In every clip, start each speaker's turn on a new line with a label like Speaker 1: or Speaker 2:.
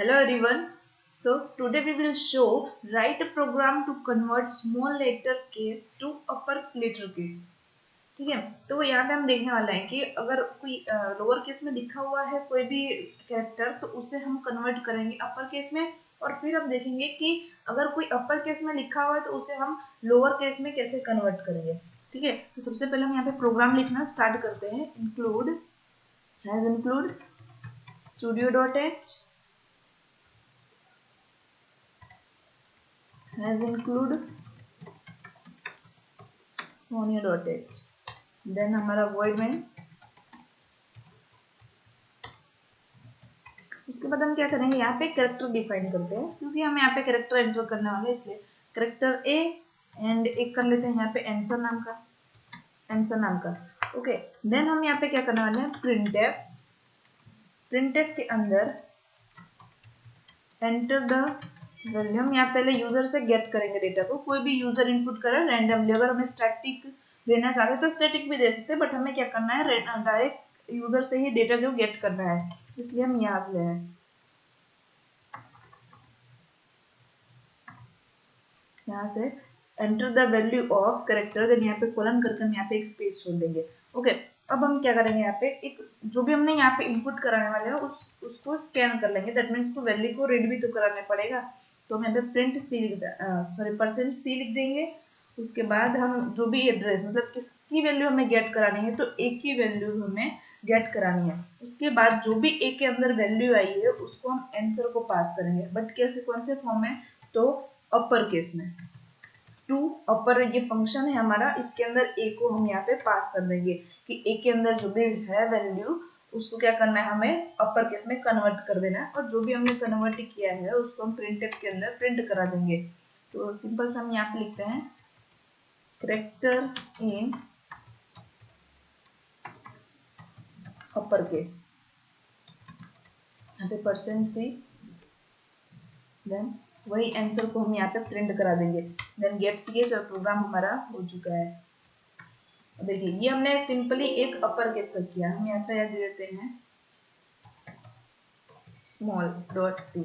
Speaker 1: Hello everyone. So today we will show write a program to convert small letter case to upper letter case. ठीक है, तो यहाँ पे हम देखने वाला है कि अगर कोई लोअर केस में लिखा हुआ है कोई भी कैरेक्टर तो उसे हम कन्वर्ट करेंगे अपर केस में, और फिर हम देखेंगे कि अगर कोई अपर केस में लिखा हुआ है तो उसे हम लोअर केस में कैसे कन्वर्ट करेंगे। ठीक है, तो सबसे पहले हम यहाँ पे प्रोग्राम लिखना स्टार्ट करते हैं। Include hash include studio.h has include monio.h, then हमारा void main। उसके बाद हम क्या करेंगे, यहाँ पे कैरेक्टर डिफाइन करते हैं क्योंकि हम यहाँ पे कैरेक्टर एंटर करने वाले हैं, इसलिए कैरेक्टर ए एंड एक कर लेते हैं यहाँ पे आंसर नाम का। ओके, देन हम यहाँ पे क्या करने वाले हैं, प्रिंटफ के अंदर एंटर द वैल्यू। हम यहाँ पहले यूजर से गेट करेंगे डेटा को, कोई भी यूजर इनपुट करे रैंडमली। अगर हमें स्टैटिक देना चाहते हैं तो स्टैटिक भी दे सकते हैं, बट हमें क्या करना है, डायरेक्ट यूजर से ही डेटा जो गेट करना है, इसलिए हम यहाँ से हैं। यहाँ से enter the value of character, then यहाँ पे कॉलन करके हम यहाँ पे एक स्पेस छोड़ देंगे। ओके, अब हम क्या करेंगे, यहाँ पे एक जो भी हमने यहाँ पे इनपुट कराने वाले हैं उसको स्कैन कर लेंगे। दैट मीन्स को वैल्यू को रीड भी तो कराना पड़ेगा, तो हम यहाँ पे प्रिंट सी %c लिख देंगे। उसके बाद हम जो भी एड्रेस मतलब किसकी वैल्यू हमें गेट करानी है, तो ए की वैल्यू हमें गेट करानी है। उसके बाद जो भी ए के अंदर वैल्यू आई है उसको हम आंसर को पास करेंगे, बट कैसे, कौन से फॉर्म में, तो अपर केस में। टू अपर ये फंक्शन है हमारा, इसके अंदर ए को हम यहाँ पे पास कर देंगे कि ए के अंदर जो भी है वैल्यू उसको क्या करना है, हमें अपर केस में कन्वर्ट कर देना है, और जो भी हमने कन्वर्ट किया है उसको हम प्रिंटफ के अंदर प्रिंट करा देंगे। तो सिंपल से हम यहाँ पे लिखते हैं कैरेक्टर इन अपर केस, यहाँ पे %c, देन वही आंसर को हम यहाँ पे प्रिंट करा देंगे। देन गेट ch और प्रोग्राम हमारा हो चुका है। देखिए ये हमने सिंपली एक अपर केस तक किया। हम यहाँ पे दे देते हैं small.c।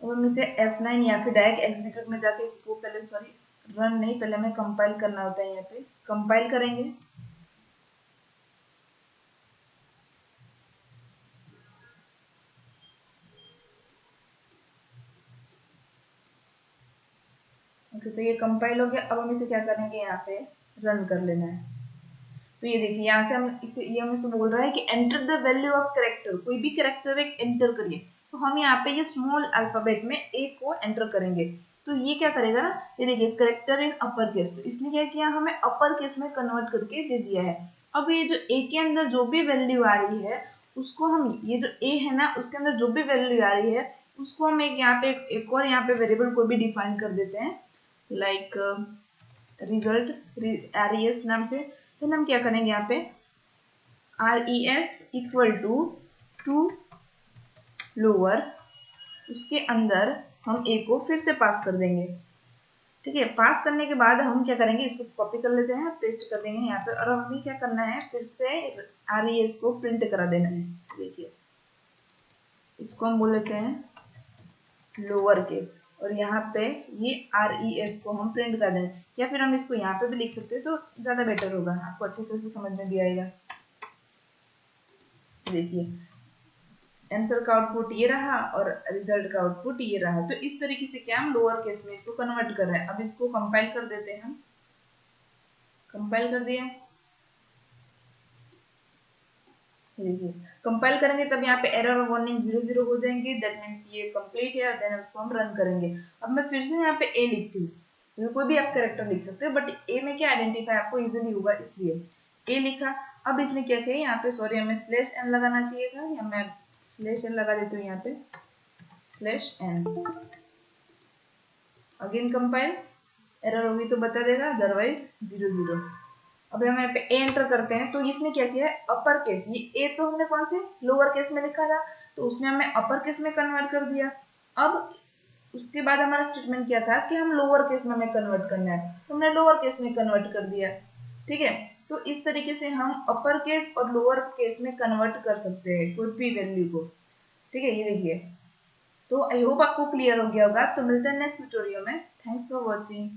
Speaker 1: अब हम इसे F9 या फिर डायरेक्ट एग्जीक्यूट में जाके इसको पहले रन नहीं, पहले हमें कंपाइल करना होता है। यहाँ पे कंपाइल करेंगे, ओके, तो ये कंपाइल हो गया। अब हम इसे क्या करेंगे, यहाँ पे रन कर लेना है। तो ये देखिए यहाँ से हम इसे बोल रहा है कि enter the value of character, कोई भी कैरेक्टर एक एंटर करिए। तो हम यहाँ पे ये स्मॉल अल्फाबेट में ए को एंटर करेंगे, तो ये क्या करेगा ना, ये देखिए कैरेक्टर इन अपर केस, तो इसने क्या किया, हमें अपर केस में कन्वर्ट करके दे दिया है। अब ये जो ए के अंदर जो भी वैल्यू आ रही है उसको हम, ये जो ए है ना उसके अंदर जो भी वैल्यू आ रही है उसको हम एक यहाँ पे एक और यहाँ पे वेरिएबल को भी डिफाइन कर देते हैं, लाइक रिजल्ट res नाम से। फिर हम क्या करेंगे, यहाँ पे res इक्वल टू लोअर, उसके अंदर हम a को फिर से पास कर देंगे। ठीक है, पास करने के बाद हम क्या करेंगे, इसको कॉपी कर लेते हैं, पेस्ट कर देंगे यहाँ पे, और हमें क्या करना है, फिर से res को प्रिंट करा देना है। देखिए इसको हम बोल लेते हैं लोअर केस, और यहाँ पे ये res को हम प्रिंट कर दें, या फिर हम इसको यहाँ पे भी लिख सकते हैं तो ज्यादा बेटर होगा, आपको अच्छे तरह से समझ में भी आएगा। देखिए आंसर का आउटपुट ये रहा और रिजल्ट का आउटपुट ये रहा। तो इस तरीके से क्या हम लोअर केस में इसको कन्वर्ट कर रहे हैं। अब इसको कंपाइल कर देते हैं, हम कंपाइल कर दिया। देखिए कंपाइल करेंगे तब यहाँ पे एरर और वार्निंग 0 हो जाएंगे, दैट मींस ये कंप्लीट है। देन उसको हम रन करेंगे। अब मैं फिर से यहाँ पे ए लिखती हूँ, तो कोई भी आप कैरेक्टर लिख सकते हो, बट ए में क्या आइडेंटिफाई आपको इजीली होगा, इसलिए ए लिखा। अब इसने क्या किया, यहाँ पे सॉरी हमें /n लगाना चाहिए था, या मैं /n लगा देती हूँ यहाँ पे /n। अगेन कंपाइल, एरर होगी तो बता देगा, अदरवाइज 0। अब हम यहाँ पे ए एंटर करते हैं, तो इसने क्या किया है, अपर केस, ये ए तो हमने कौन से लोअर केस में लिखा था, तो उसने हमें अपर केस में कन्वर्ट कर दिया। अब उसके बाद हमारा स्टेटमेंट क्या था कि हम लोअर केस में हमें कन्वर्ट करना है, तो हमने लोअर केस में कन्वर्ट कर दिया। ठीक है, तो इस तरीके से हम अपर केस और लोअर केस में कन्वर्ट कर सकते हैं कोई भी वैल्यू को। ठीक है, ये देखिए तो आई होप आपको क्लियर हो गया होगा। तो मिलते हैं नेक्स्ट ट्यूटोरियल में। Thanks for watching.